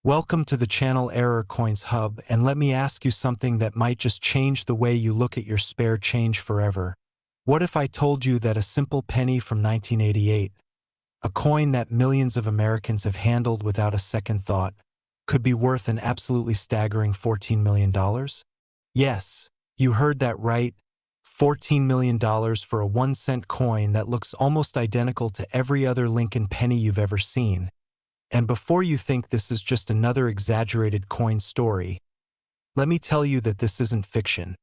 Welcome to the channel Error Coins Hub, and let me ask you something that might just change the way you look at your spare change forever. What if I told you that a simple penny from 1988, a coin that millions of Americans have handled without a second thought, could be worth an absolutely staggering $14 million? Yes, you heard that right. $14 million for a 1-cent coin that looks almost identical to every other Lincoln penny you've ever seen. And before you think this is just another exaggerated coin story, let me tell you that this isn't fiction.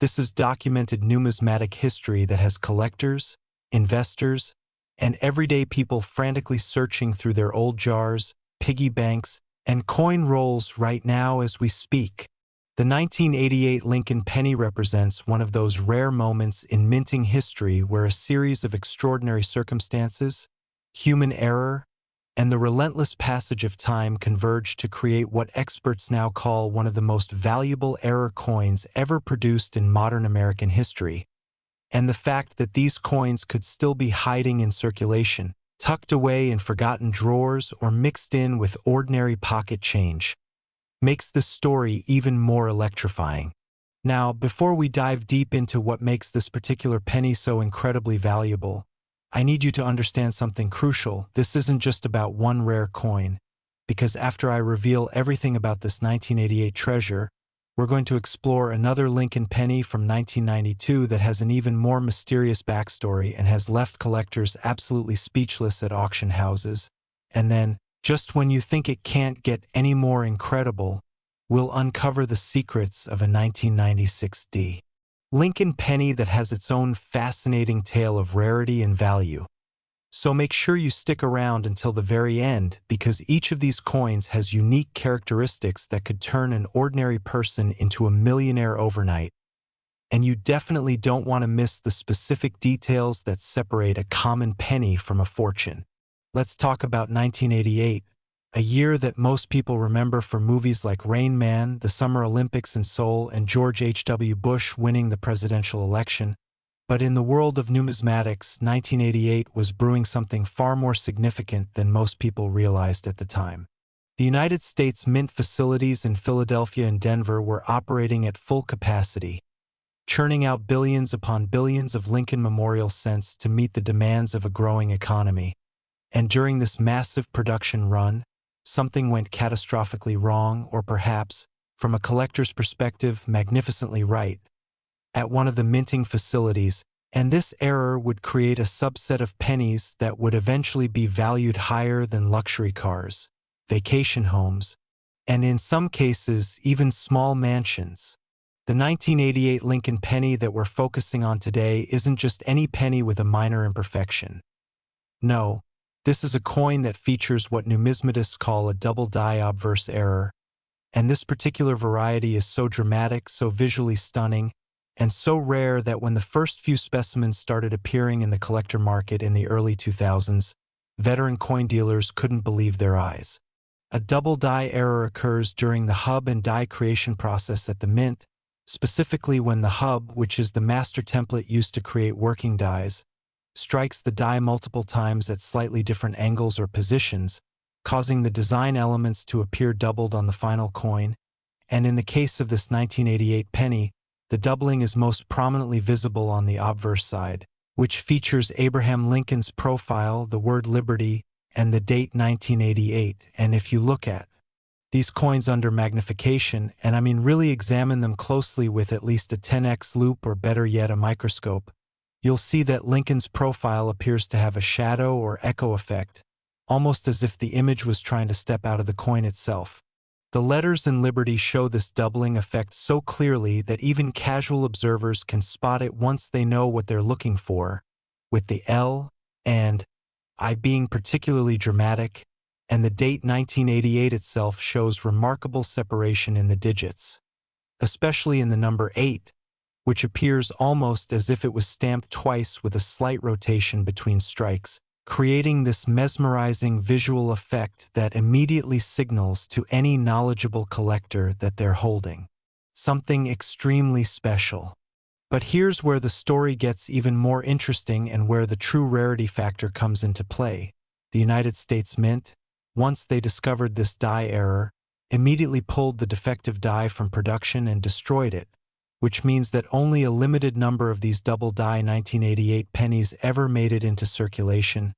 This is documented numismatic history that has collectors, investors, and everyday people frantically searching through their old jars, piggy banks, and coin rolls right now as we speak. The 1988 Lincoln penny represents one of those rare moments in minting history where a series of extraordinary circumstances, human error, and the relentless passage of time converge to create what experts now call one of the most valuable error coins ever produced in modern American history. And the fact that these coins could still be hiding in circulation, tucked away in forgotten drawers or mixed in with ordinary pocket change, makes this story even more electrifying. Now, before we dive deep into what makes this particular penny so incredibly valuable, I need you to understand something crucial. This isn't just about one rare coin, because after I reveal everything about this 1988 treasure, we're going to explore another Lincoln penny from 1992 that has an even more mysterious backstory and has left collectors absolutely speechless at auction houses. And then, just when you think it can't get any more incredible, we'll uncover the secrets of a 1996 Lincoln penny that has its own fascinating tale of rarity and value. So make sure you stick around until the very end, because each of these coins has unique characteristics that could turn an ordinary person into a millionaire overnight. And you definitely don't want to miss the specific details that separate a common penny from a fortune. Let's talk about 1988, a year that most people remember for movies like Rain Man, the Summer Olympics in Seoul, and George H.W. Bush winning the presidential election. But in the world of numismatics, 1988 was brewing something far more significant than most people realized at the time. The United States Mint facilities in Philadelphia and Denver were operating at full capacity, churning out billions upon billions of Lincoln Memorial cents to meet the demands of a growing economy. And during this massive production run, something went catastrophically wrong, or perhaps, from a collector's perspective, magnificently right, at one of the minting facilities, and this error would create a subset of pennies that would eventually be valued higher than luxury cars, vacation homes, and in some cases, even small mansions. The 1988 Lincoln penny that we're focusing on today isn't just any penny with a minor imperfection. No, this is a coin that features what numismatists call a Double Die Obverse error, and this particular variety is so dramatic, so visually stunning, and so rare that when the first few specimens started appearing in the collector market in the early 2000s, veteran coin dealers couldn't believe their eyes. A double die error occurs during the hub and die creation process at the mint, specifically when the hub, which is the master template used to create working dies, strikes the die multiple times at slightly different angles or positions, causing the design elements to appear doubled on the final coin. And in the case of this 1988 penny, the doubling is most prominently visible on the obverse side, which features Abraham Lincoln's profile, the word liberty, and the date 1988. And if you look at these coins under magnification, and I mean really examine them closely with at least a 10x loupe or better yet a microscope, you'll see that Lincoln's profile appears to have a shadow or echo effect, almost as if the image was trying to step out of the coin itself. The letters in Liberty show this doubling effect so clearly that even casual observers can spot it once they know what they're looking for, with the L and I being particularly dramatic, and the date 1988 itself shows remarkable separation in the digits, especially in the number 8, which appears almost as if it was stamped twice with a slight rotation between strikes, creating this mesmerizing visual effect that immediately signals to any knowledgeable collector that they're holding something extremely special. But here's where the story gets even more interesting and where the true rarity factor comes into play. The United States Mint, once they discovered this die error, immediately pulled the defective die from production and destroyed it, which means that only a limited number of these double die 1988 pennies ever made it into circulation,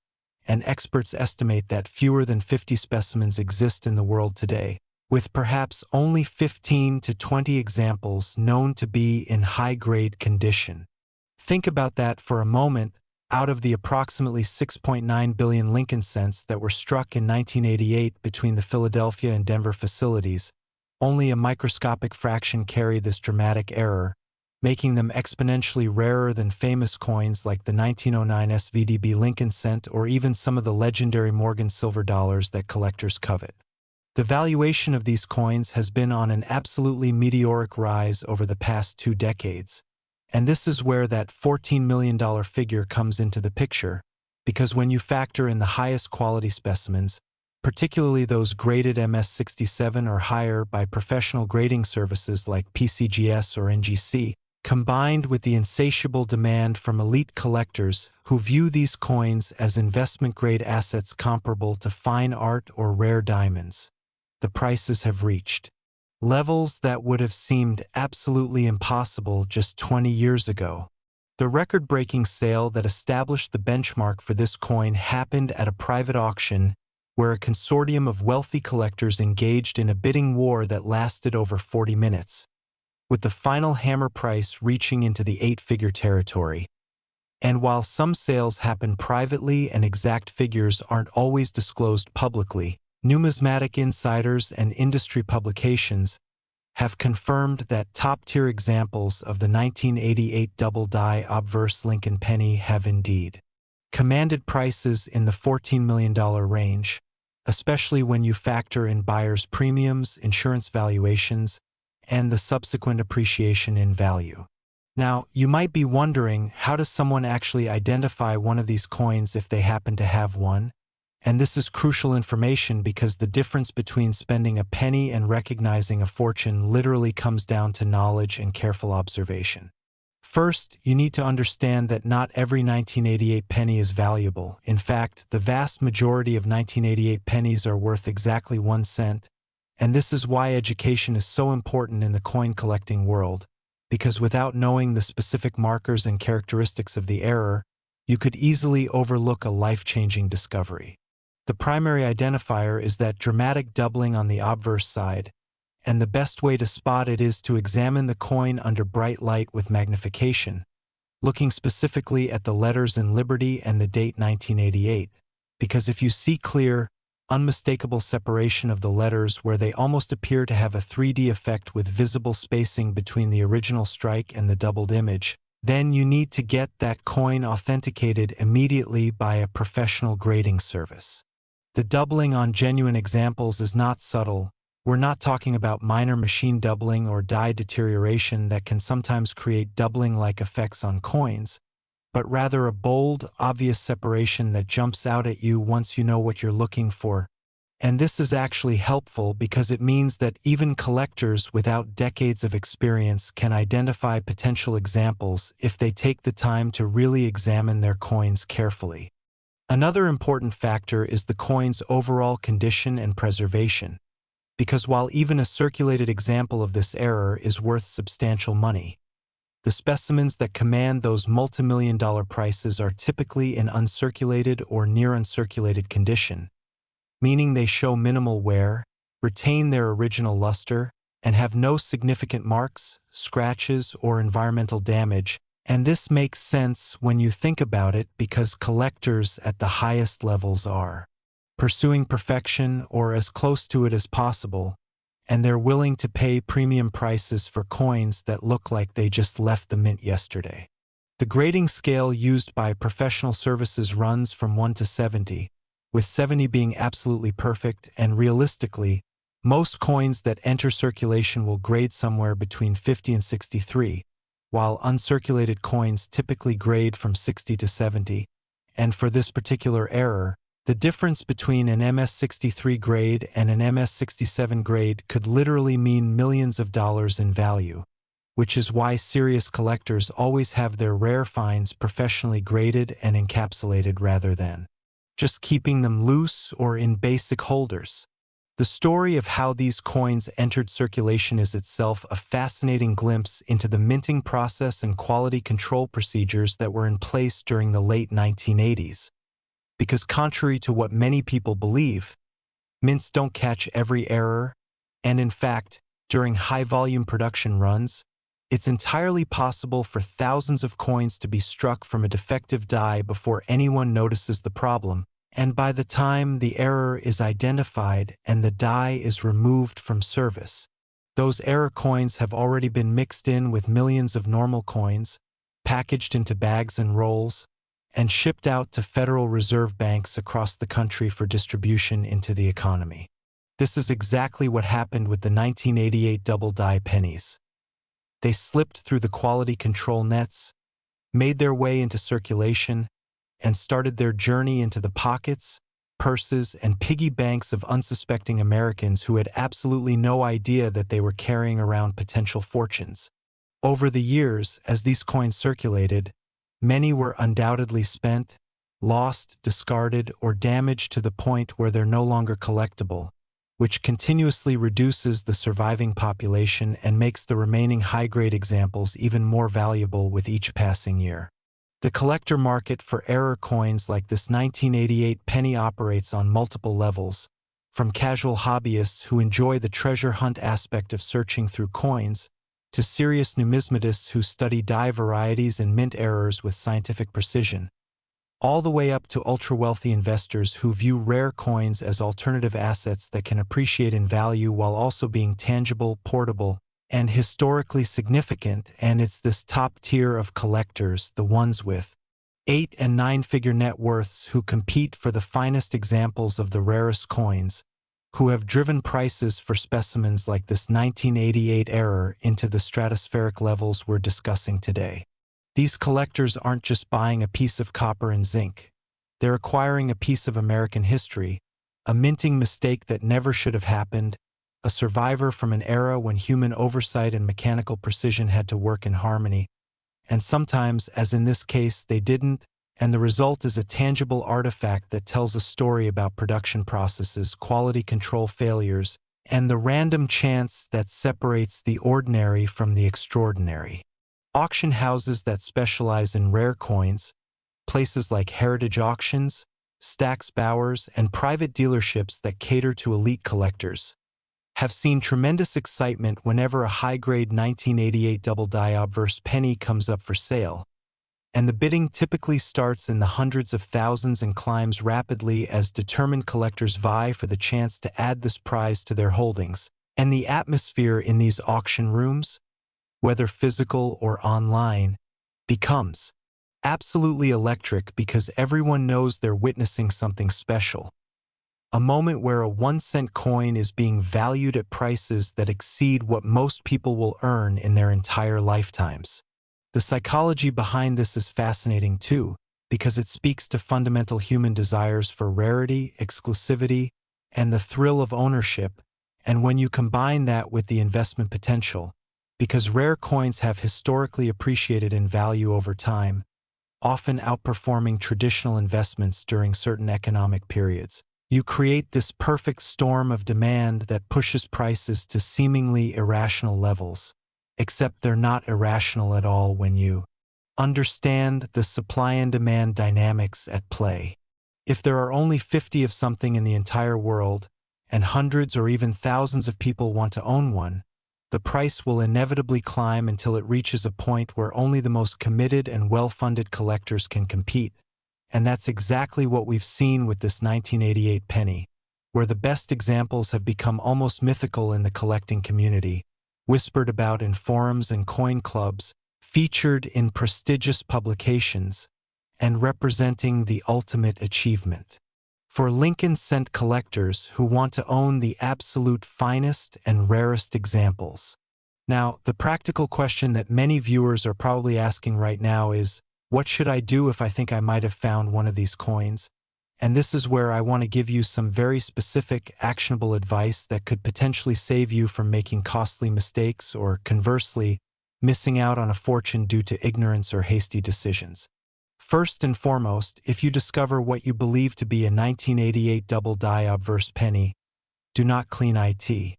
and experts estimate that fewer than 50 specimens exist in the world today, with perhaps only 15 to 20 examples known to be in high-grade condition. Think about that for a moment. Out of the approximately 6.9 billion Lincoln cents that were struck in 1988 between the Philadelphia and Denver facilities, only a microscopic fraction carry this dramatic error, making them exponentially rarer than famous coins like the 1909 SVDB Lincoln cent or even some of the legendary Morgan silver dollars that collectors covet. The valuation of these coins has been on an absolutely meteoric rise over the past 2 decades. And this is where that $14 million figure comes into the picture, because when you factor in the highest quality specimens, particularly those graded MS67 or higher by professional grading services like PCGS or NGC, combined with the insatiable demand from elite collectors who view these coins as investment-grade assets comparable to fine art or rare diamonds, the prices have reached levels that would have seemed absolutely impossible just 20 years ago. The record-breaking sale that established the benchmark for this coin happened at a private auction where a consortium of wealthy collectors engaged in a bidding war that lasted over 40 minutes, with the final hammer price reaching into the 8-figure territory. And while some sales happen privately and exact figures aren't always disclosed publicly, numismatic insiders and industry publications have confirmed that top-tier examples of the 1988 Double Die Obverse Lincoln penny have indeed commanded prices in the $14 million range, especially when you factor in buyers' premiums, insurance valuations, and the subsequent appreciation in value. Now, you might be wondering, how does someone actually identify one of these coins if they happen to have one? And this is crucial information because the difference between spending a penny and recognizing a fortune literally comes down to knowledge and careful observation. First, you need to understand that not every 1988 penny is valuable. In fact, the vast majority of 1988 pennies are worth exactly 1 cent, and this is why education is so important in the coin collecting world, because without knowing the specific markers and characteristics of the error, you could easily overlook a life-changing discovery. The primary identifier is that dramatic doubling on the obverse side, and the best way to spot it is to examine the coin under bright light with magnification, looking specifically at the letters in Liberty and the date 1988, because if you see clear, unmistakable separation of the letters where they almost appear to have a 3D effect with visible spacing between the original strike and the doubled image, then you need to get that coin authenticated immediately by a professional grading service. The doubling on genuine examples is not subtle. We're not talking about minor machine doubling or die deterioration that can sometimes create doubling-like effects on coins, but rather a bold, obvious separation that jumps out at you once you know what you're looking for. And this is actually helpful because it means that even collectors without decades of experience can identify potential examples if they take the time to really examine their coins carefully. Another important factor is the coin's overall condition and preservation, because while even a circulated example of this error is worth substantial money, the specimens that command those multi-million-dollar prices are typically in uncirculated or near uncirculated condition, meaning they show minimal wear, retain their original luster, and have no significant marks, scratches, or environmental damage. And this makes sense when you think about it because collectors at the highest levels are pursuing perfection or as close to it as possible, and they're willing to pay premium prices for coins that look like they just left the mint yesterday. The grading scale used by professional services runs from 1 to 70, with 70 being absolutely perfect, and realistically, most coins that enter circulation will grade somewhere between 50 and 63, while uncirculated coins typically grade from 60 to 70, and for this particular error, the difference between an MS63 grade and an MS67 grade could literally mean millions of dollars in value, which is why serious collectors always have their rare finds professionally graded and encapsulated rather than just keeping them loose or in basic holders. The story of how these coins entered circulation is itself a fascinating glimpse into the minting process and quality control procedures that were in place during the late 1980s. Because contrary to what many people believe, mints don't catch every error, and in fact, during high-volume production runs, it's entirely possible for thousands of coins to be struck from a defective die before anyone notices the problem, and by the time the error is identified and the die is removed from service, those error coins have already been mixed in with millions of normal coins, packaged into bags and rolls, and shipped out to Federal Reserve banks across the country for distribution into the economy. This is exactly what happened with the 1988 Double Die pennies. They slipped through the quality control nets, made their way into circulation, and started their journey into the pockets, purses, and piggy banks of unsuspecting Americans who had absolutely no idea that they were carrying around potential fortunes. Over the years, as these coins circulated, many were undoubtedly spent, lost, discarded, or damaged to the point where they're no longer collectible, which continuously reduces the surviving population and makes the remaining high-grade examples even more valuable with each passing year. The collector market for error coins like this 1988 penny operates on multiple levels, from casual hobbyists who enjoy the treasure hunt aspect of searching through coins, to serious numismatists who study die varieties and mint errors with scientific precision, all the way up to ultra-wealthy investors who view rare coins as alternative assets that can appreciate in value while also being tangible, portable, and historically significant. And it's this top tier of collectors, the ones with 8- and 9-figure net worths, who compete for the finest examples of the rarest coins, who have driven prices for specimens like this 1988 error into the stratospheric levels we're discussing today. These collectors aren't just buying a piece of copper and zinc. They're acquiring a piece of American history, a minting mistake that never should have happened, a survivor from an era when human oversight and mechanical precision had to work in harmony, and sometimes, as in this case, they didn't, and the result is a tangible artifact that tells a story about production processes, quality control failures, and the random chance that separates the ordinary from the extraordinary. Auction houses that specialize in rare coins, places like Heritage Auctions, Stack's Bowers, and private dealerships that cater to elite collectors, have seen tremendous excitement whenever a high-grade 1988 Double Die Obverse penny comes up for sale, and the bidding typically starts in the hundreds of thousands and climbs rapidly as determined collectors vie for the chance to add this prize to their holdings. And the atmosphere in these auction rooms, whether physical or online, becomes absolutely electric because everyone knows they're witnessing something special. A moment where a 1-cent coin is being valued at prices that exceed what most people will earn in their entire lifetimes. The psychology behind this is fascinating too, because it speaks to fundamental human desires for rarity, exclusivity, and the thrill of ownership, and when you combine that with the investment potential, because rare coins have historically appreciated in value over time, often outperforming traditional investments during certain economic periods, you create this perfect storm of demand that pushes prices to seemingly irrational levels, except they're not irrational at all when you understand the supply and demand dynamics at play. If there are only 50 of something in the entire world, and hundreds or even thousands of people want to own one, the price will inevitably climb until it reaches a point where only the most committed and well-funded collectors can compete. And that's exactly what we've seen with this 1988 penny, where the best examples have become almost mythical in the collecting community, whispered about in forums and coin clubs, featured in prestigious publications, and representing the ultimate achievement. For Lincoln cent collectors who want to own the absolute finest and rarest examples. Now, the practical question that many viewers are probably asking right now is, what should I do if I think I might have found one of these coins? And this is where I want to give you some very specific, actionable advice that could potentially save you from making costly mistakes or, conversely, missing out on a fortune due to ignorance or hasty decisions. First and foremost, if you discover what you believe to be a 1988 Double Die Obverse penny, do not clean it.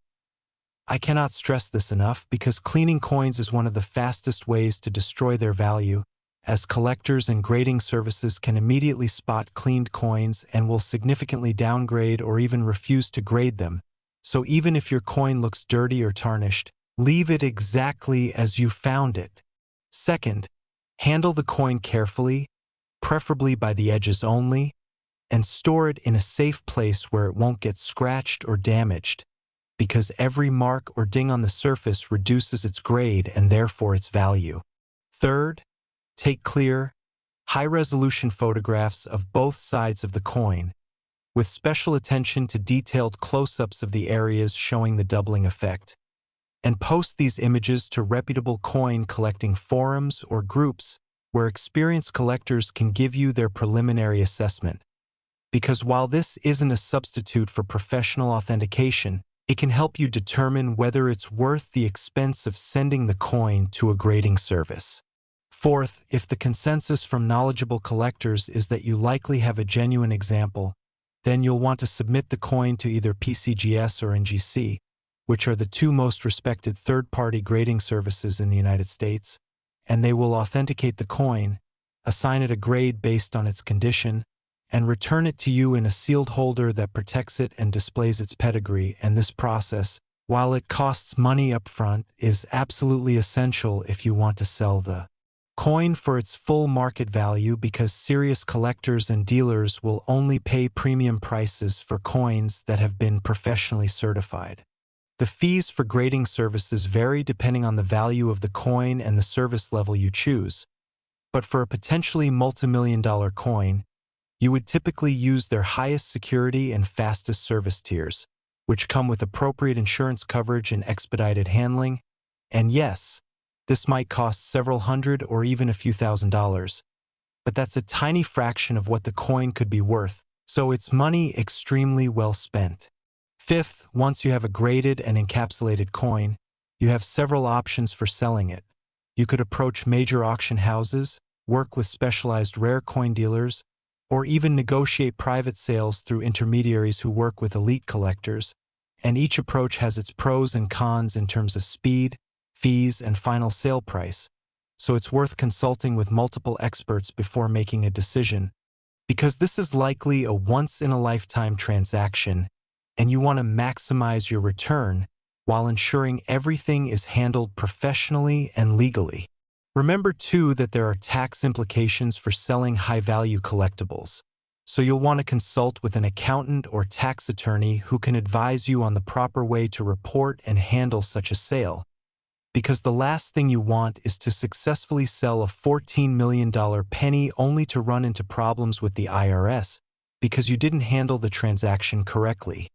I cannot stress this enough because cleaning coins is one of the fastest ways to destroy their value, as collectors and grading services can immediately spot cleaned coins and will significantly downgrade or even refuse to grade them. So even if your coin looks dirty or tarnished, leave it exactly as you found it. Second, handle the coin carefully, preferably by the edges only, and store it in a safe place where it won't get scratched or damaged, because every mark or ding on the surface reduces its grade and therefore its value. Third, take clear, high-resolution photographs of both sides of the coin, with special attention to detailed close-ups of the areas showing the doubling effect, and post these images to reputable coin collecting forums or groups where experienced collectors can give you their preliminary assessment. Because while this isn't a substitute for professional authentication, it can help you determine whether it's worth the expense of sending the coin to a grading service. Fourth, if the consensus from knowledgeable collectors is that you likely have a genuine example, then you'll want to submit the coin to either PCGS or NGC, which are the two most respected third-party grading services in the United States, and they will authenticate the coin, assign it a grade based on its condition, and return it to you in a sealed holder that protects it and displays its pedigree. And this process, while it costs money up front, is absolutely essential if you want to sell the coin for its full market value, because serious collectors and dealers will only pay premium prices for coins that have been professionally certified. The fees for grading services vary depending on the value of the coin and the service level you choose, but for a potentially multi-million-dollar coin, you would typically use their highest security and fastest service tiers, which come with appropriate insurance coverage and expedited handling. And yes, this might cost several hundred or even a few $1,000s, but that's a tiny fraction of what the coin could be worth, so it's money extremely well spent. Fifth, once you have a graded and encapsulated coin, you have several options for selling it. You could approach major auction houses, work with specialized rare coin dealers, or even negotiate private sales through intermediaries who work with elite collectors, and each approach has its pros and cons in terms of speed, fees, and final sale price, so it's worth consulting with multiple experts before making a decision, because this is likely a once-in-a-lifetime transaction, and you want to maximize your return while ensuring everything is handled professionally and legally. Remember, too, that there are tax implications for selling high-value collectibles, so you'll want to consult with an accountant or tax attorney who can advise you on the proper way to report and handle such a sale, because the last thing you want is to successfully sell a $14 million penny only to run into problems with the IRS because you didn't handle the transaction correctly.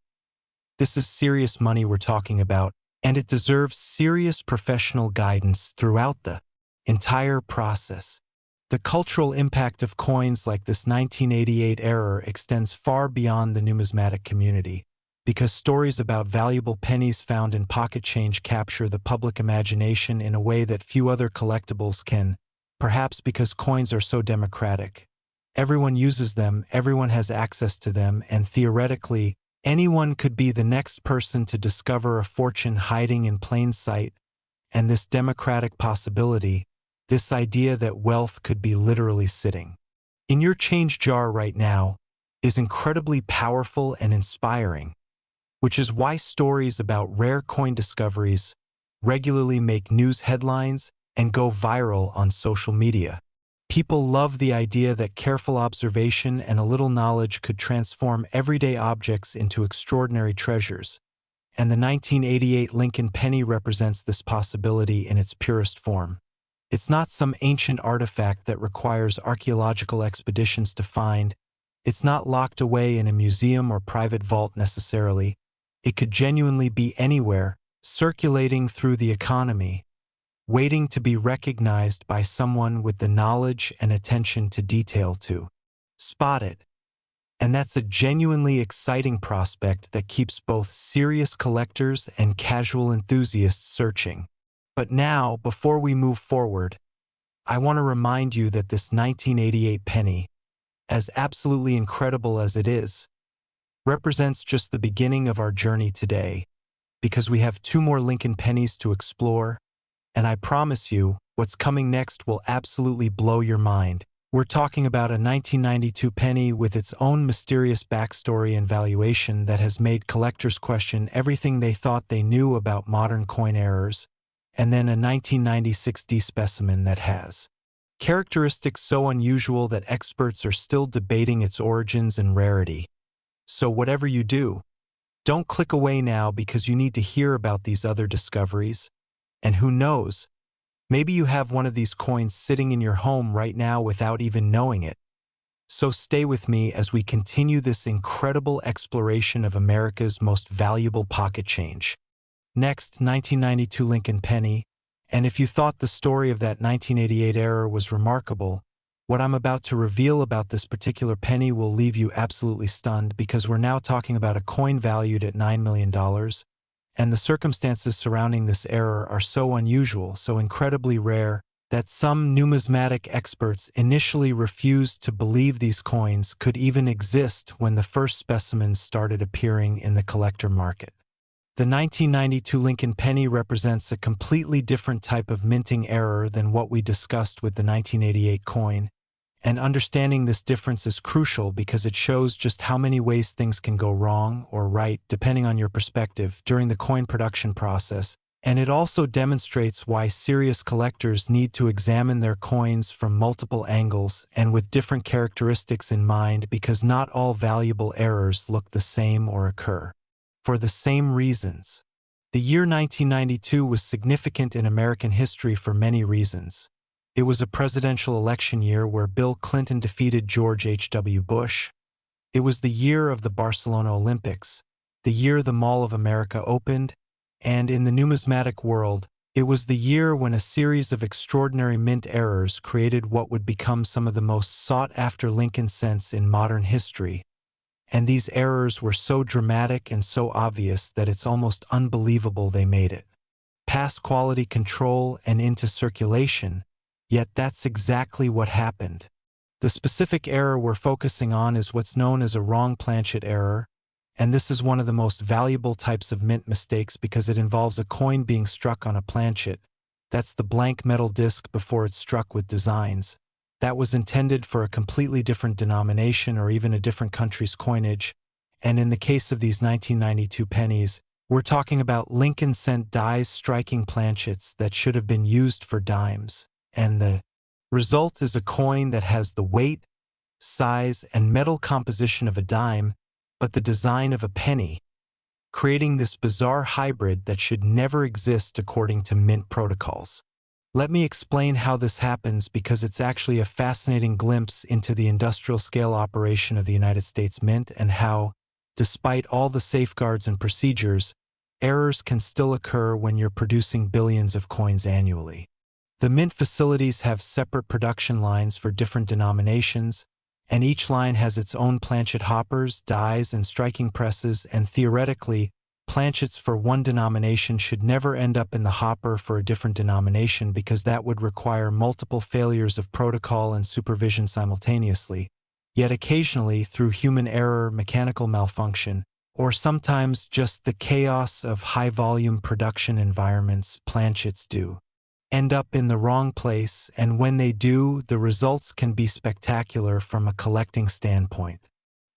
This is serious money we're talking about, and it deserves serious professional guidance throughout the entire process. The cultural impact of coins like this 1988 error extends far beyond the numismatic community, because stories about valuable pennies found in pocket change capture the public imagination in a way that few other collectibles can, perhaps because coins are so democratic. Everyone uses them, everyone has access to them, and theoretically, anyone could be the next person to discover a fortune hiding in plain sight. And this democratic possibility, this idea that wealth could be literally sitting in your change jar right now, is incredibly powerful and inspiring, which is why stories about rare coin discoveries regularly make news headlines and go viral on social media. People love the idea that careful observation and a little knowledge could transform everyday objects into extraordinary treasures, and the 1988 Lincoln penny represents this possibility in its purest form. It's not some ancient artifact that requires archaeological expeditions to find. It's not locked away in a museum or private vault necessarily. It could genuinely be anywhere, circulating through the economy, waiting to be recognized by someone with the knowledge and attention to detail to spot it. And that's a genuinely exciting prospect that keeps both serious collectors and casual enthusiasts searching. But now, before we move forward, I want to remind you that this 1988 penny, as absolutely incredible as it is, represents just the beginning of our journey today, because we have two more Lincoln pennies to explore, and I promise you, what's coming next will absolutely blow your mind. We're talking about a 1992 penny with its own mysterious backstory and valuation that has made collectors question everything they thought they knew about modern coin errors, and then a 1996 D specimen that has characteristics so unusual that experts are still debating its origins and rarity. So whatever you do, don't click away now because you need to hear about these other discoveries. And who knows, maybe you have one of these coins sitting in your home right now without even knowing it. So stay with me as we continue this incredible exploration of America's most valuable pocket change. Next, 1992 Lincoln penny, and if you thought the story of that 1988 error was remarkable, what I'm about to reveal about this particular penny will leave you absolutely stunned because we're now talking about a coin valued at $9 million, and the circumstances surrounding this error are so unusual, so incredibly rare, that some numismatic experts initially refused to believe these coins could even exist when the first specimens started appearing in the collector market. The 1992 Lincoln penny represents a completely different type of minting error than what we discussed with the 1988 coin, and understanding this difference is crucial because it shows just how many ways things can go wrong or right depending on your perspective during the coin production process, and it also demonstrates why serious collectors need to examine their coins from multiple angles and with different characteristics in mind because not all valuable errors look the same or occur for the same reasons. The year 1992 was significant in American history for many reasons. It was a presidential election year where Bill Clinton defeated George H.W. Bush. It was the year of the Barcelona Olympics, the year the Mall of America opened, and in the numismatic world, it was the year when a series of extraordinary mint errors created what would become some of the most sought-after Lincoln cents in modern history. And these errors were so dramatic and so obvious that it's almost unbelievable they made it past quality control and into circulation. Yet that's exactly what happened. The specific error we're focusing on is what's known as a wrong planchet error, and this is one of the most valuable types of mint mistakes because it involves a coin being struck on a planchet. That's the blank metal disc before it's struck with designs. That was intended for a completely different denomination or even a different country's coinage, and in the case of these 1992 pennies, we're talking about Lincoln cent dies striking planchets that should have been used for dimes. And the result is a coin that has the weight, size, and metal composition of a dime, but the design of a penny, creating this bizarre hybrid that should never exist according to mint protocols. Let me explain how this happens because it's actually a fascinating glimpse into the industrial scale operation of the United States Mint and how, despite all the safeguards and procedures, errors can still occur when you're producing billions of coins annually. The mint facilities have separate production lines for different denominations, and each line has its own planchet hoppers, dies, and striking presses, and theoretically, planchets for one denomination should never end up in the hopper for a different denomination because that would require multiple failures of protocol and supervision simultaneously. Yet occasionally, through human error, mechanical malfunction, or sometimes just the chaos of high-volume production environments, planchets do end up in the wrong place, and when they do, the results can be spectacular from a collecting standpoint.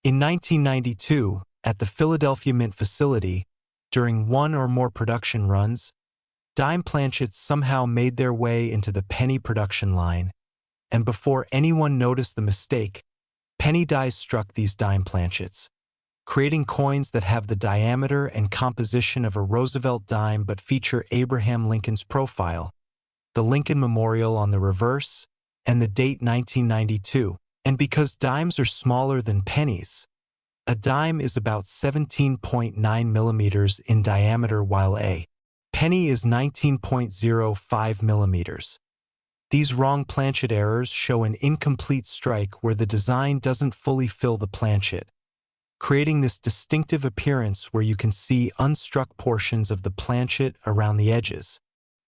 In 1992, at the Philadelphia Mint facility, during one or more production runs, dime planchets somehow made their way into the penny production line, and before anyone noticed the mistake, penny dies struck these dime planchets, creating coins that have the diameter and composition of a Roosevelt dime but feature Abraham Lincoln's profile, the Lincoln Memorial on the reverse, and the date 1992. And because dimes are smaller than pennies, a dime is about 17.9 millimeters in diameter while a penny is 19.05 millimeters. These wrong planchet errors show an incomplete strike where the design doesn't fully fill the planchet, creating this distinctive appearance where you can see unstruck portions of the planchet around the edges.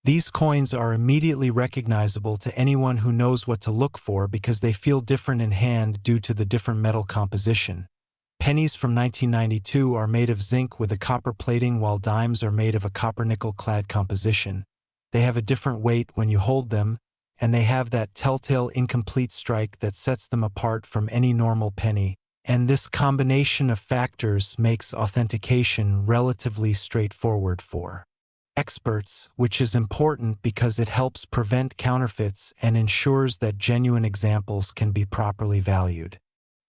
These coins are immediately recognizable to anyone who knows what to look for because they feel different in hand due to the different metal composition. Pennies from 1992 are made of zinc with a copper plating, while dimes are made of a copper-nickel-clad composition. They have a different weight when you hold them, and they have that telltale incomplete strike that sets them apart from any normal penny. And this combination of factors makes authentication relatively straightforward for experts, which is important because it helps prevent counterfeits and ensures that genuine examples can be properly valued.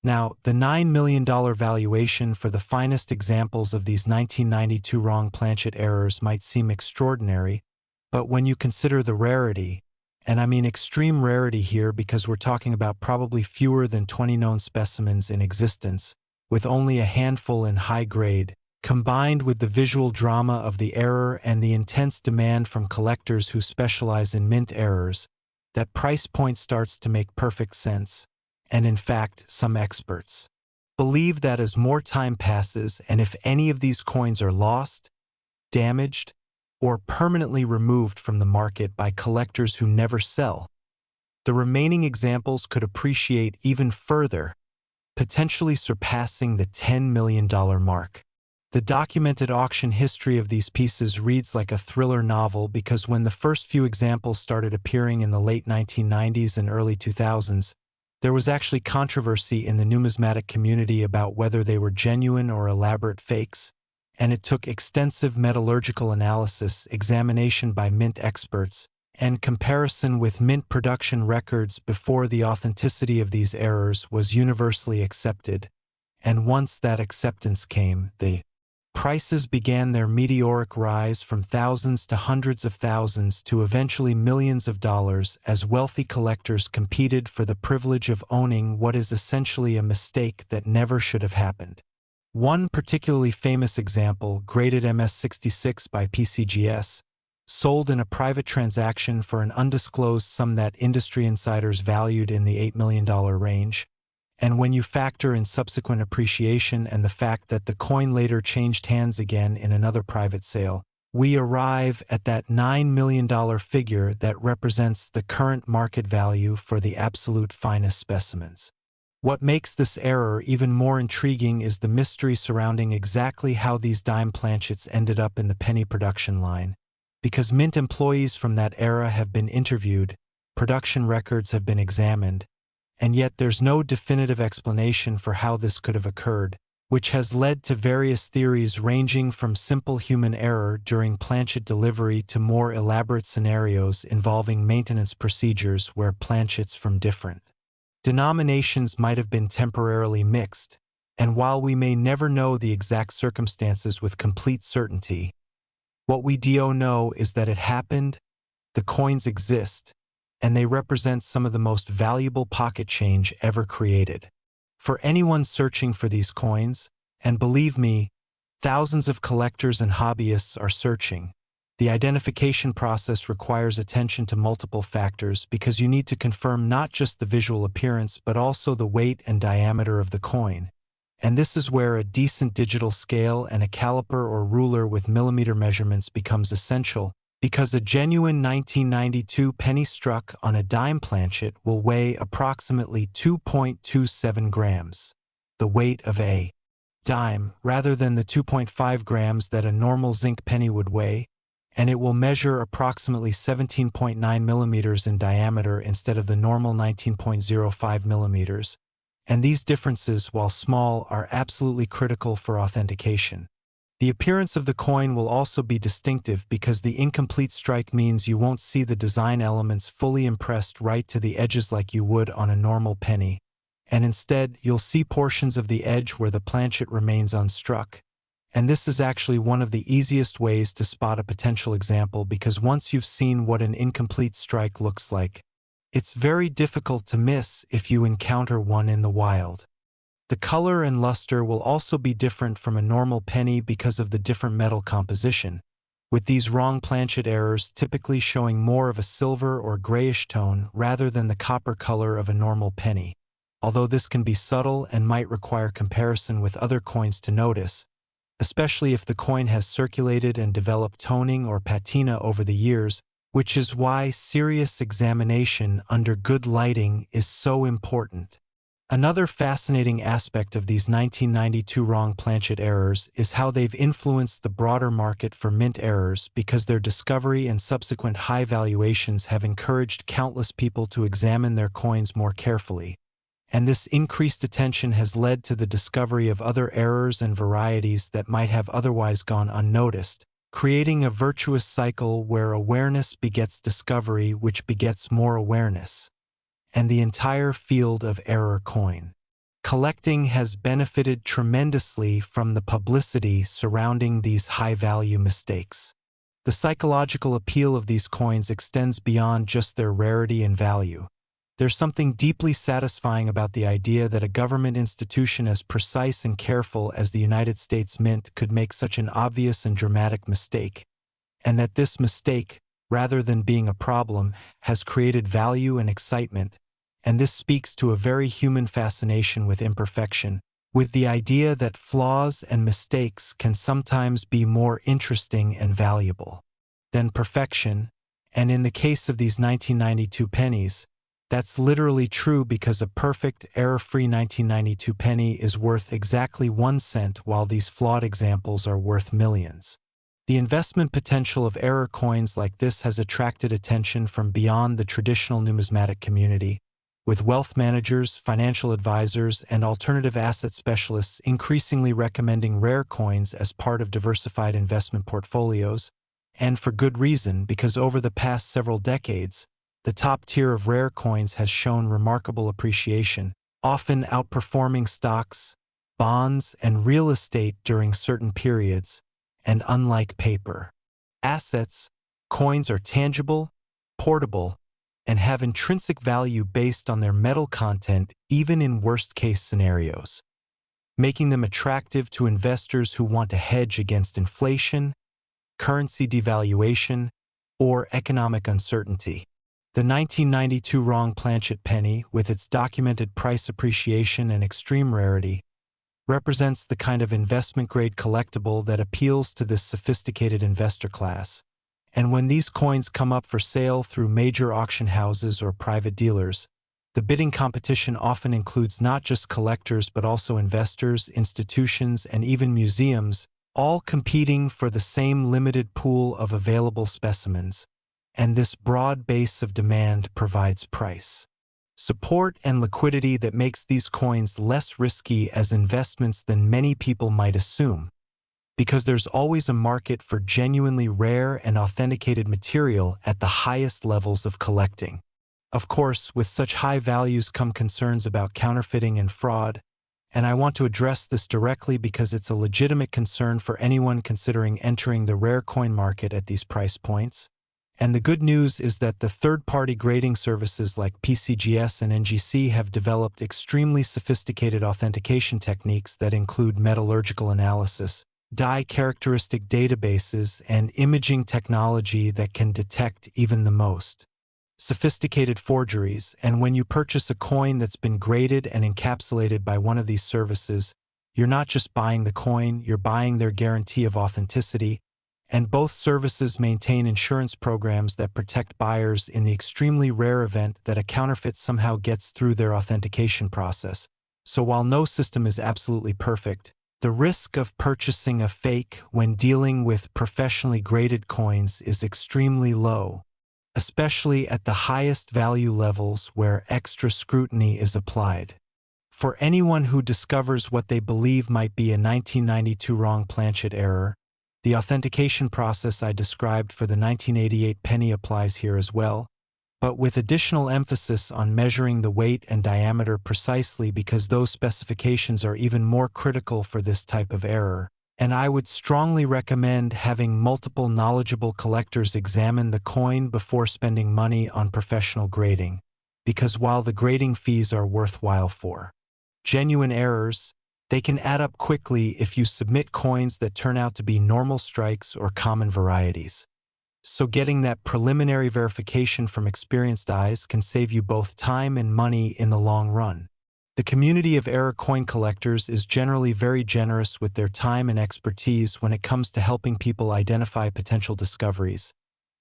Now, the $9 million valuation for the finest examples of these 1992 Wrong Planchet errors might seem extraordinary, but when you consider the rarity, and I mean extreme rarity here because we're talking about probably fewer than 20 known specimens in existence, with only a handful in high grade, combined with the visual drama of the error and the intense demand from collectors who specialize in mint errors, that price point starts to make perfect sense. And in fact, some experts believe that as more time passes and if any of these coins are lost, damaged, or permanently removed from the market by collectors who never sell, the remaining examples could appreciate even further, potentially surpassing the $10 million mark. The documented auction history of these pieces reads like a thriller novel because when the first few examples started appearing in the late 1990s and early 2000s, there was actually controversy in the numismatic community about whether they were genuine or elaborate fakes, and it took extensive metallurgical analysis, examination by mint experts, and comparison with mint production records before the authenticity of these errors was universally accepted. And once that acceptance came, the prices began their meteoric rise from thousands to hundreds of thousands to eventually millions of dollars as wealthy collectors competed for the privilege of owning what is essentially a mistake that never should have happened. One particularly famous example, graded MS66 by PCGS, sold in a private transaction for an undisclosed sum that industry insiders valued in the $8 million range. And when you factor in subsequent appreciation and the fact that the coin later changed hands again in another private sale, we arrive at that $9 million figure that represents the current market value for the absolute finest specimens. What makes this error even more intriguing is the mystery surrounding exactly how these dime planchets ended up in the penny production line. Because mint employees from that era have been interviewed, production records have been examined, and yet there's no definitive explanation for how this could have occurred, which has led to various theories ranging from simple human error during planchet delivery to more elaborate scenarios involving maintenance procedures where planchets from different denominations might have been temporarily mixed. And while we may never know the exact circumstances with complete certainty, what we do know is that it happened, the coins exist, and they represent some of the most valuable pocket change ever created. For anyone searching for these coins, and believe me, thousands of collectors and hobbyists are searching, the identification process requires attention to multiple factors because you need to confirm not just the visual appearance but also the weight and diameter of the coin. And this is where a decent digital scale and a caliper or ruler with millimeter measurements becomes essential, because a genuine 1992 penny struck on a dime planchet will weigh approximately 2.27 grams, the weight of a dime, rather than the 2.5 grams that a normal zinc penny would weigh, and it will measure approximately 17.9 millimeters in diameter instead of the normal 19.05 millimeters. And these differences, while small, are absolutely critical for authentication. The appearance of the coin will also be distinctive because the incomplete strike means you won't see the design elements fully impressed right to the edges like you would on a normal penny, and instead you'll see portions of the edge where the planchet remains unstruck. And this is actually one of the easiest ways to spot a potential example because once you've seen what an incomplete strike looks like, it's very difficult to miss if you encounter one in the wild. The color and luster will also be different from a normal penny because of the different metal composition, with these wrong planchet errors typically showing more of a silver or grayish tone rather than the copper color of a normal penny. Although this can be subtle and might require comparison with other coins to notice, especially if the coin has circulated and developed toning or patina over the years, which is why serious examination under good lighting is so important. Another fascinating aspect of these 1992 Wrong Planchet errors is how they've influenced the broader market for mint errors because their discovery and subsequent high valuations have encouraged countless people to examine their coins more carefully. And this increased attention has led to the discovery of other errors and varieties that might have otherwise gone unnoticed, creating a virtuous cycle where awareness begets discovery, which begets more awareness. And the entire field of error coin collecting has benefited tremendously from the publicity surrounding these high-value mistakes. The psychological appeal of these coins extends beyond just their rarity and value. There's something deeply satisfying about the idea that a government institution as precise and careful as the United States Mint could make such an obvious and dramatic mistake, and that this mistake, rather than being a problem, has created value and excitement. And this speaks to a very human fascination with imperfection, with the idea that flaws and mistakes can sometimes be more interesting and valuable than perfection, and in the case of these 1992 pennies, that's literally true because a perfect, error-free 1992 penny is worth exactly 1 cent while these flawed examples are worth millions. The investment potential of error coins like this has attracted attention from beyond the traditional numismatic community, with wealth managers, financial advisors, and alternative asset specialists increasingly recommending rare coins as part of diversified investment portfolios, and for good reason because over the past several decades, the top tier of rare coins has shown remarkable appreciation, often outperforming stocks, bonds, and real estate during certain periods, and unlike paper assets, coins are tangible, portable, and have intrinsic value based on their metal content even in worst-case scenarios, making them attractive to investors who want to hedge against inflation, currency devaluation, or economic uncertainty. The 1992 Wrong Planchet penny, with its documented price appreciation and extreme rarity, represents the kind of investment-grade collectible that appeals to this sophisticated investor class. And when these coins come up for sale through major auction houses or private dealers, the bidding competition often includes not just collectors but also investors, institutions, and even museums, all competing for the same limited pool of available specimens. And this broad base of demand provides price support and liquidity that makes these coins less risky as investments than many people might assume, because there's always a market for genuinely rare and authenticated material at the highest levels of collecting. Of course, with such high values come concerns about counterfeiting and fraud, and I want to address this directly because it's a legitimate concern for anyone considering entering the rare coin market at these price points. And the good news is that the third-party grading services like PCGS and NGC have developed extremely sophisticated authentication techniques that include metallurgical analysis, die characteristic databases, and imaging technology that can detect even the most sophisticated forgeries. And when you purchase a coin that's been graded and encapsulated by one of these services, you're not just buying the coin, you're buying their guarantee of authenticity. And both services maintain insurance programs that protect buyers in the extremely rare event that a counterfeit somehow gets through their authentication process. So while no system is absolutely perfect, the risk of purchasing a fake when dealing with professionally graded coins is extremely low, especially at the highest value levels where extra scrutiny is applied. For anyone who discovers what they believe might be a 1992 Wrong Planchet error, the authentication process I described for the 1988 penny applies here as well, but with additional emphasis on measuring the weight and diameter precisely because those specifications are even more critical for this type of error. And I would strongly recommend having multiple knowledgeable collectors examine the coin before spending money on professional grading, because while the grading fees are worthwhile for genuine errors, they can add up quickly if you submit coins that turn out to be normal strikes or common varieties. So getting that preliminary verification from experienced eyes can save you both time and money in the long run. The community of error coin collectors is generally very generous with their time and expertise when it comes to helping people identify potential discoveries,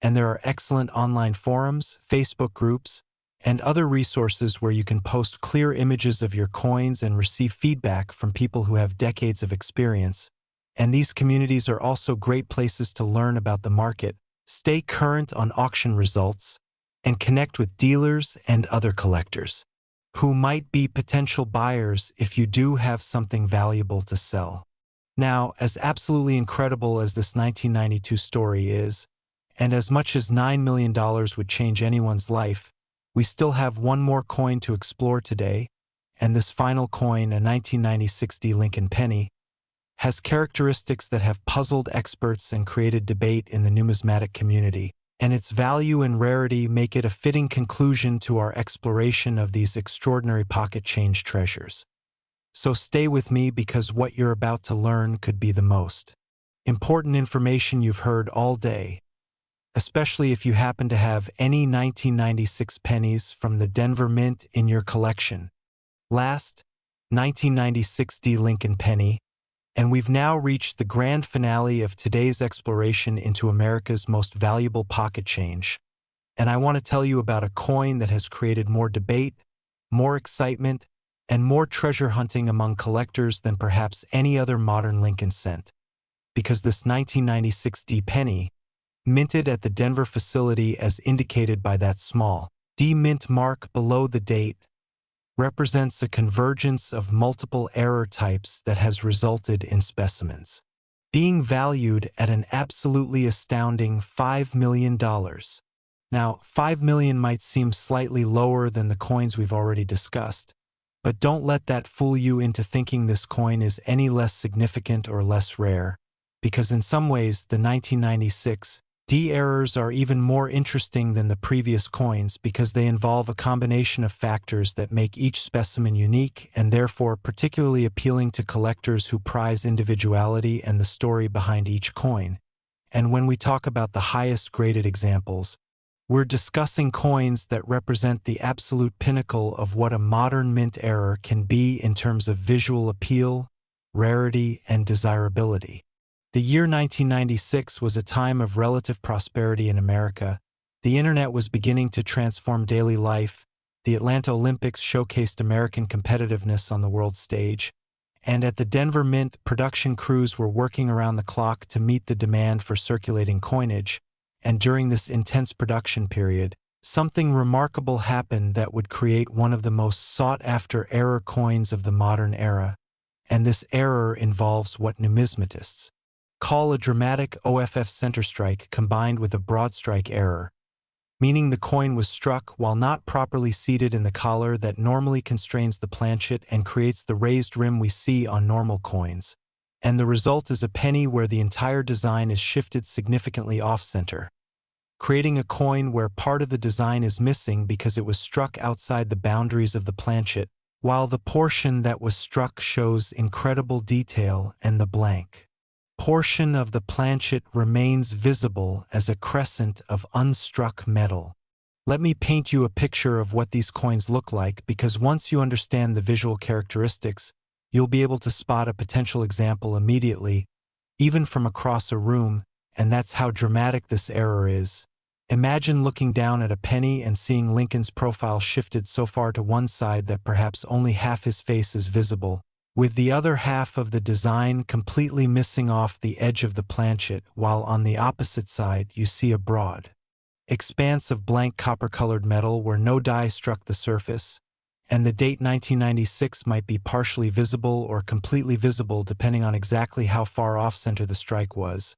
and there are excellent online forums, Facebook groups, and other resources where you can post clear images of your coins and receive feedback from people who have decades of experience. And these communities are also great places to learn about the market, stay current on auction results, and connect with dealers and other collectors who might be potential buyers if you do have something valuable to sell. Now, as absolutely incredible as this 1992 story is, and as much as $9 million would change anyone's life, we still have one more coin to explore today, and this final coin, a 1996 D Lincoln penny, has characteristics that have puzzled experts and created debate in the numismatic community, and its value and rarity make it a fitting conclusion to our exploration of these extraordinary pocket change treasures. So stay with me because what you're about to learn could be the most important information you've heard all day, especially if you happen to have any 1996 pennies from the Denver Mint in your collection. Last, 1996 D Lincoln penny, and we've now reached the grand finale of today's exploration into America's most valuable pocket change. And I want to tell you about a coin that has created more debate, more excitement, and more treasure hunting among collectors than perhaps any other modern Lincoln cent. Because this 1996 D penny, minted at the Denver facility as indicated by that small D mint mark below the date, represents a convergence of multiple error types that has resulted in specimens being valued at an absolutely astounding $5 million. Now, $5 million might seem slightly lower than the coins we've already discussed, but don't let that fool you into thinking this coin is any less significant or less rare, because in some ways the 1996 D errors are even more interesting than the previous coins because they involve a combination of factors that make each specimen unique and therefore particularly appealing to collectors who prize individuality and the story behind each coin. And when we talk about the highest graded examples, we're discussing coins that represent the absolute pinnacle of what a modern mint error can be in terms of visual appeal, rarity, and desirability. The year 1996 was a time of relative prosperity in America. The internet was beginning to transform daily life. The Atlanta Olympics showcased American competitiveness on the world stage. And at the Denver Mint, production crews were working around the clock to meet the demand for circulating coinage. And during this intense production period, something remarkable happened that would create one of the most sought-after error coins of the modern era. And this error involves what numismatists call a dramatic OFF center strike combined with a broad strike error, meaning the coin was struck while not properly seated in the collar that normally constrains the planchet and creates the raised rim we see on normal coins. And the result is a penny where the entire design is shifted significantly off-center, creating a coin where part of the design is missing because it was struck outside the boundaries of the planchet, while the portion that was struck shows incredible detail and the blank portion of the planchet remains visible as a crescent of unstruck metal. Let me paint you a picture of what these coins look like because once you understand the visual characteristics, you'll be able to spot a potential example immediately, even from across a room, and that's how dramatic this error is. Imagine looking down at a penny and seeing Lincoln's profile shifted so far to one side that perhaps only half his face is visible, with the other half of the design completely missing off the edge of the planchet, while on the opposite side you see a broad expanse of blank copper-colored metal where no die struck the surface, and the date 1996 might be partially visible or completely visible depending on exactly how far off-center the strike was.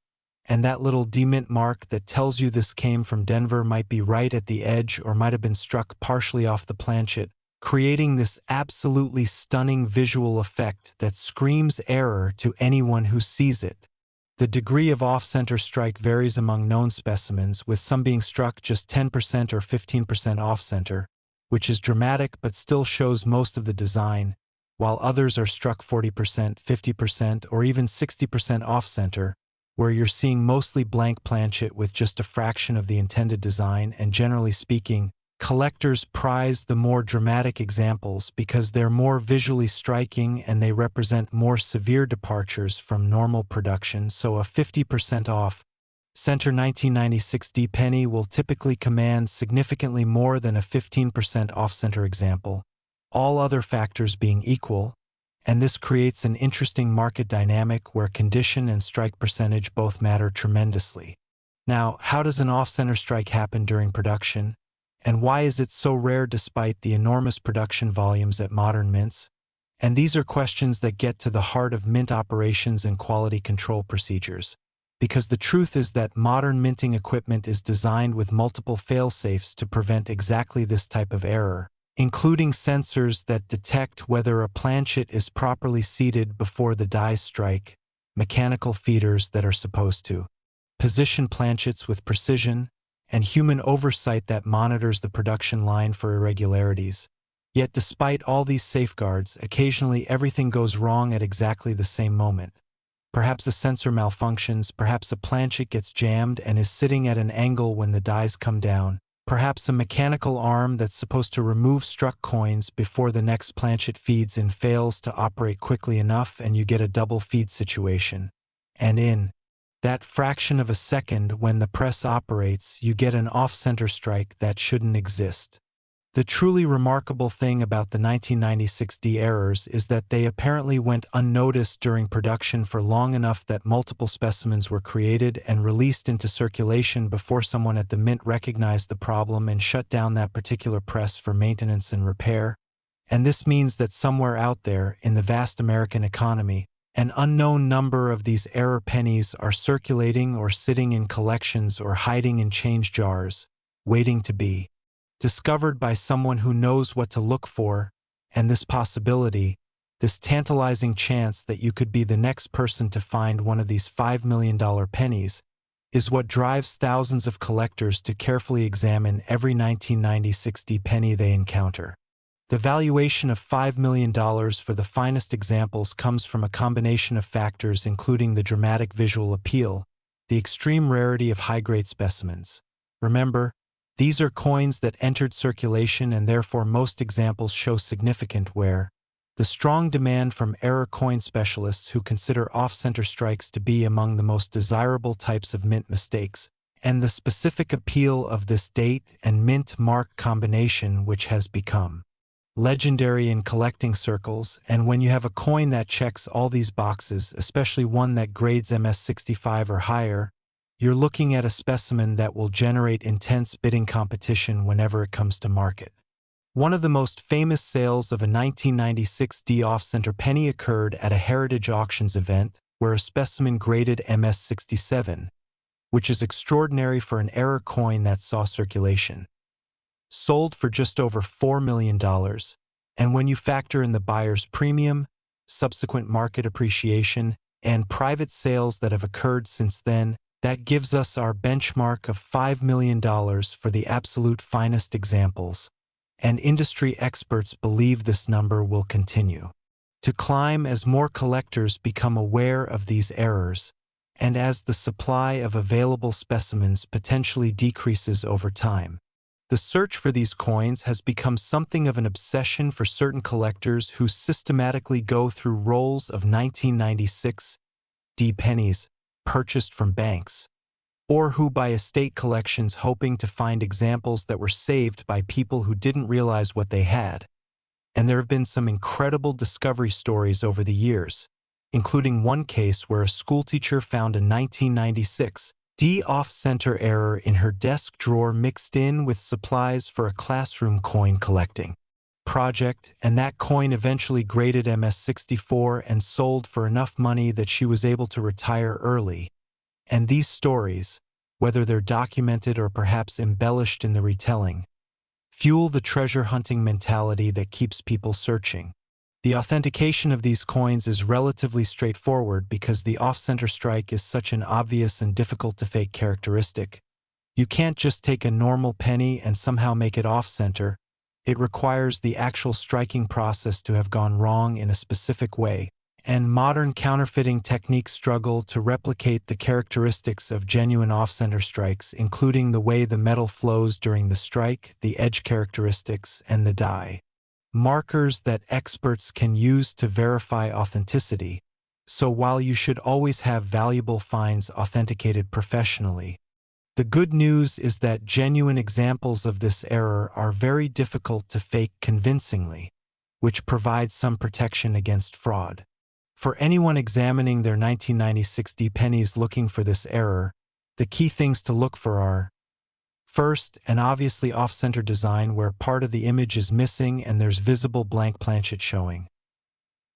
And that little D-mint mark that tells you this came from Denver might be right at the edge or might have been struck partially off the planchet, creating this absolutely stunning visual effect that screams error to anyone who sees it. The degree of off-center strike varies among known specimens, with some being struck just 10% or 15% off-center, which is dramatic but still shows most of the design, while others are struck 40%, 50%, or even 60% off-center, where you're seeing mostly blank planchet with just a fraction of the intended design, and generally speaking, collectors prize the more dramatic examples because they're more visually striking and they represent more severe departures from normal production, so a 50% off, Center 1996D penny will typically command significantly more than a 15% off-center example, all other factors being equal, and this creates an interesting market dynamic where condition and strike percentage both matter tremendously. Now, how does an off-center strike happen during production? And why is it so rare despite the enormous production volumes at modern mints? And these are questions that get to the heart of mint operations and quality control procedures. Because the truth is that modern minting equipment is designed with multiple fail-safes to prevent exactly this type of error, including sensors that detect whether a planchet is properly seated before the dies strike, mechanical feeders that are supposed to position planchets with precision, and human oversight that monitors the production line for irregularities. Yet despite all these safeguards, occasionally everything goes wrong at exactly the same moment. Perhaps a sensor malfunctions, perhaps a planchet gets jammed and is sitting at an angle when the dies come down, perhaps a mechanical arm that's supposed to remove struck coins before the next planchet feeds in fails to operate quickly enough and you get a double feed situation. And in that fraction of a second when the press operates, you get an off-center strike that shouldn't exist. The truly remarkable thing about the 1996D errors is that they apparently went unnoticed during production for long enough that multiple specimens were created and released into circulation before someone at the mint recognized the problem and shut down that particular press for maintenance and repair. And this means that somewhere out there, in the vast American economy, an unknown number of these error pennies are circulating or sitting in collections or hiding in change jars, waiting to be discovered by someone who knows what to look for, and this possibility, this tantalizing chance that you could be the next person to find one of these $5 million pennies, is what drives thousands of collectors to carefully examine every 1996D penny they encounter. The valuation of $5 million for the finest examples comes from a combination of factors including the dramatic visual appeal, the extreme rarity of high-grade specimens. Remember, these are coins that entered circulation and therefore most examples show significant wear, the strong demand from error coin specialists who consider off-center strikes to be among the most desirable types of mint mistakes, and the specific appeal of this date and mint mark combination which has become legendary in collecting circles. And when you have a coin that checks all these boxes, especially one that grades MS65 or higher, you're looking at a specimen that will generate intense bidding competition whenever it comes to market. One of the most famous sales of a 1996D off-center penny occurred at a Heritage Auctions event where a specimen graded MS67, which is extraordinary for an error coin that saw circulation, sold for just over $4 million, and when you factor in the buyer's premium, subsequent market appreciation, and private sales that have occurred since then, that gives us our benchmark of $5 million for the absolute finest examples, and industry experts believe this number will continue to climb as more collectors become aware of these errors, and as the supply of available specimens potentially decreases over time. The search for these coins has become something of an obsession for certain collectors who systematically go through rolls of 1996D pennies purchased from banks, or who buy estate collections hoping to find examples that were saved by people who didn't realize what they had. And there have been some incredible discovery stories over the years, including one case where a schoolteacher found a 1996D off-center error in her desk drawer mixed in with supplies for a classroom coin collecting project, and that coin eventually graded MS64 and sold for enough money that she was able to retire early. And these stories, whether they're documented or perhaps embellished in the retelling, fuel the treasure hunting mentality that keeps people searching. The authentication of these coins is relatively straightforward because the off-center strike is such an obvious and difficult to fake characteristic. You can't just take a normal penny and somehow make it off-center. It requires the actual striking process to have gone wrong in a specific way, and modern counterfeiting techniques struggle to replicate the characteristics of genuine off-center strikes, including the way the metal flows during the strike, the edge characteristics, and the die markers that experts can use to verify authenticity. So while you should always have valuable finds authenticated professionally, the good news is that genuine examples of this error are very difficult to fake convincingly, which provides some protection against fraud. For anyone examining their 1996 pennies looking for this error, the key things to look for are: first, an obviously off-center design where part of the image is missing and there's visible blank planchet showing.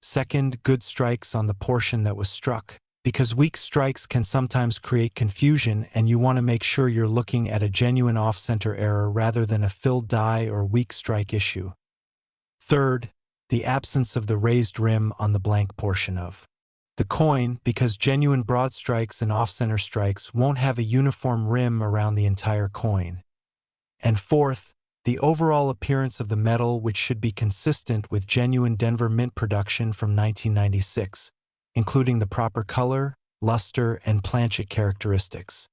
Second, good strikes on the portion that was struck, because weak strikes can sometimes create confusion and you want to make sure you're looking at a genuine off-center error rather than a filled die or weak strike issue. Third, the absence of the raised rim on the blank portion of the coin, because genuine broad strikes and off-center strikes won't have a uniform rim around the entire coin. And fourth, the overall appearance of the metal, which should be consistent with genuine Denver Mint production from 1996, including the proper color, luster, and planchet characteristics.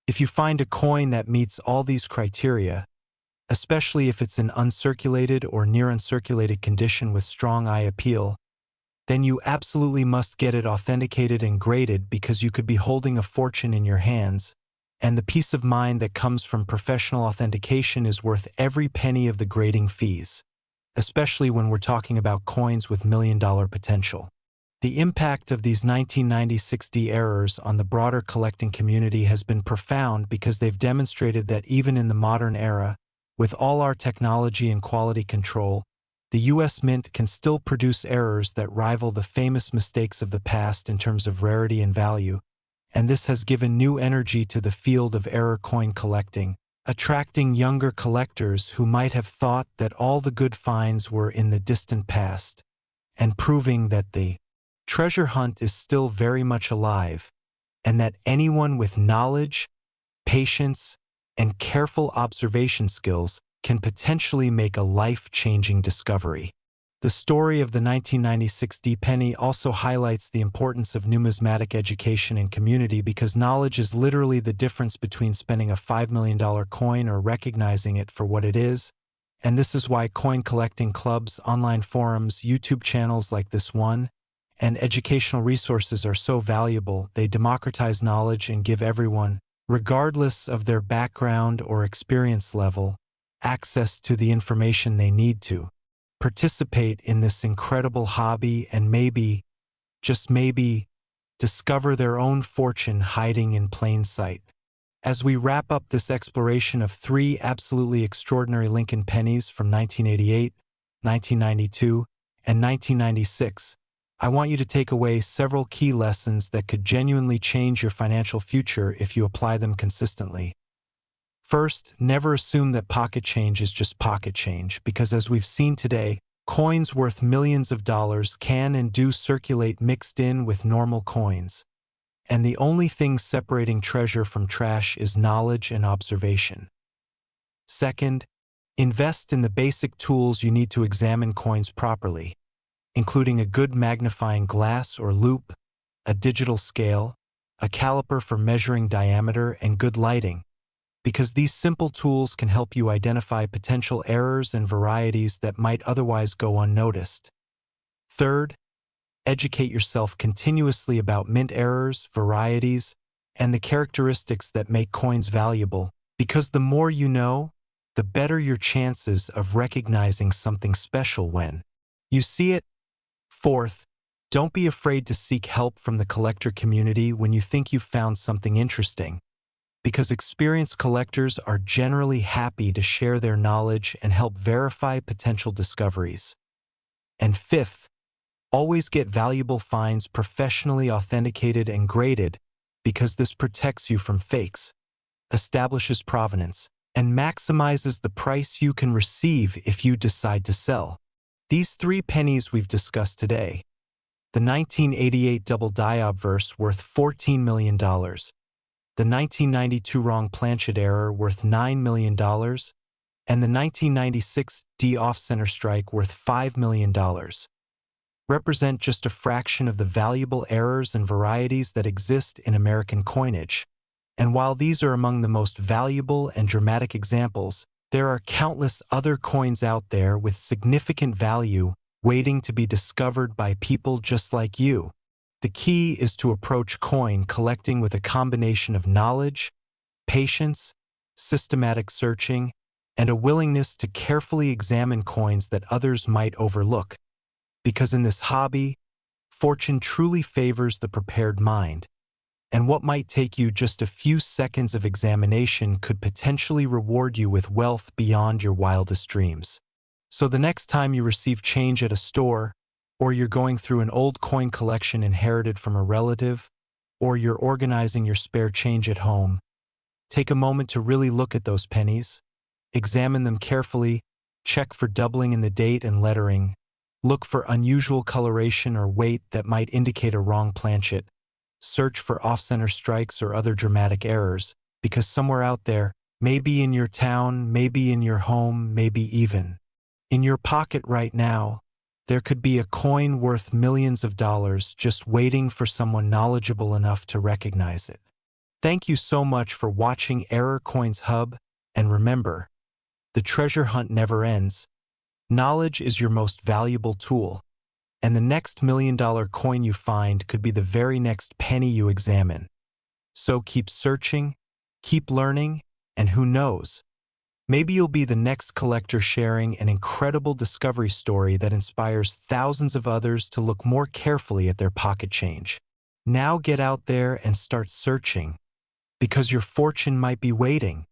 If you find a coin that meets all these criteria, especially if it's in uncirculated or near uncirculated condition with strong eye appeal, then you absolutely must get it authenticated and graded, because you could be holding a fortune in your hands, and the peace of mind that comes from professional authentication is worth every penny of the grading fees, especially when we're talking about coins with million-dollar potential. The impact of these 1996 errors on the broader collecting community has been profound, because they've demonstrated that even in the modern era, with all our technology and quality control, the U.S. Mint can still produce errors that rival the famous mistakes of the past in terms of rarity and value, and this has given new energy to the field of error coin collecting, attracting younger collectors who might have thought that all the good finds were in the distant past, and proving that the treasure hunt is still very much alive, and that anyone with knowledge, patience, and careful observation skills can potentially make a life-changing discovery. The story of the 1996 penny also highlights the importance of numismatic education and community, because knowledge is literally the difference between spending a $5 million coin or recognizing it for what it is, and this is why coin collecting clubs, online forums, YouTube channels like this one, and educational resources are so valuable. They democratize knowledge and give everyone, regardless of their background or experience level, access to the information they need to participate in this incredible hobby and maybe, just maybe, discover their own fortune hiding in plain sight. As we wrap up this exploration of 3 absolutely extraordinary Lincoln pennies from 1988, 1992, and 1996, I want you to take away several key lessons that could genuinely change your financial future if you apply them consistently. First, never assume that pocket change is just pocket change, because as we've seen today, coins worth millions of dollars can and do circulate mixed in with normal coins. And the only thing separating treasure from trash is knowledge and observation. Second, invest in the basic tools you need to examine coins properly, including a good magnifying glass or loupe, a digital scale, a caliper for measuring diameter, and good lighting, because these simple tools can help you identify potential errors and varieties that might otherwise go unnoticed. Third, educate yourself continuously about mint errors, varieties, and the characteristics that make coins valuable, because the more you know, the better your chances of recognizing something special when you see it. Fourth, don't be afraid to seek help from the collector community when you think you've found something interesting, because experienced collectors are generally happy to share their knowledge and help verify potential discoveries. And fifth, always get valuable finds professionally authenticated and graded, because this protects you from fakes, establishes provenance, and maximizes the price you can receive if you decide to sell. These 3 pennies we've discussed today: the 1988 Double Die Obverse worth $14 million, the 1992 Wrong Planchet error worth $9 million, and the 1996 off-center strike worth $5 million, represent just a fraction of the valuable errors and varieties that exist in American coinage. And while these are among the most valuable and dramatic examples, there are countless other coins out there with significant value waiting to be discovered by people just like you. The key is to approach coin collecting with a combination of knowledge, patience, systematic searching, and a willingness to carefully examine coins that others might overlook. Because in this hobby, fortune truly favors the prepared mind, and what might take you just a few seconds of examination could potentially reward you with wealth beyond your wildest dreams. So the next time you receive change at a store, or you're going through an old coin collection inherited from a relative, or you're organizing your spare change at home, take a moment to really look at those pennies, examine them carefully, check for doubling in the date and lettering, look for unusual coloration or weight that might indicate a wrong planchet, search for off-center strikes or other dramatic errors, because somewhere out there, maybe in your town, maybe in your home, maybe even in your pocket right now, there could be a coin worth millions of dollars just waiting for someone knowledgeable enough to recognize it. Thank you so much for watching Error Coins Hub, and remember, the treasure hunt never ends. Knowledge is your most valuable tool, and the next $1,000,000 coin you find could be the very next penny you examine. So keep searching, keep learning, and who knows, maybe you'll be the next collector sharing an incredible discovery story that inspires thousands of others to look more carefully at their pocket change. Now get out there and start searching, because your fortune might be waiting.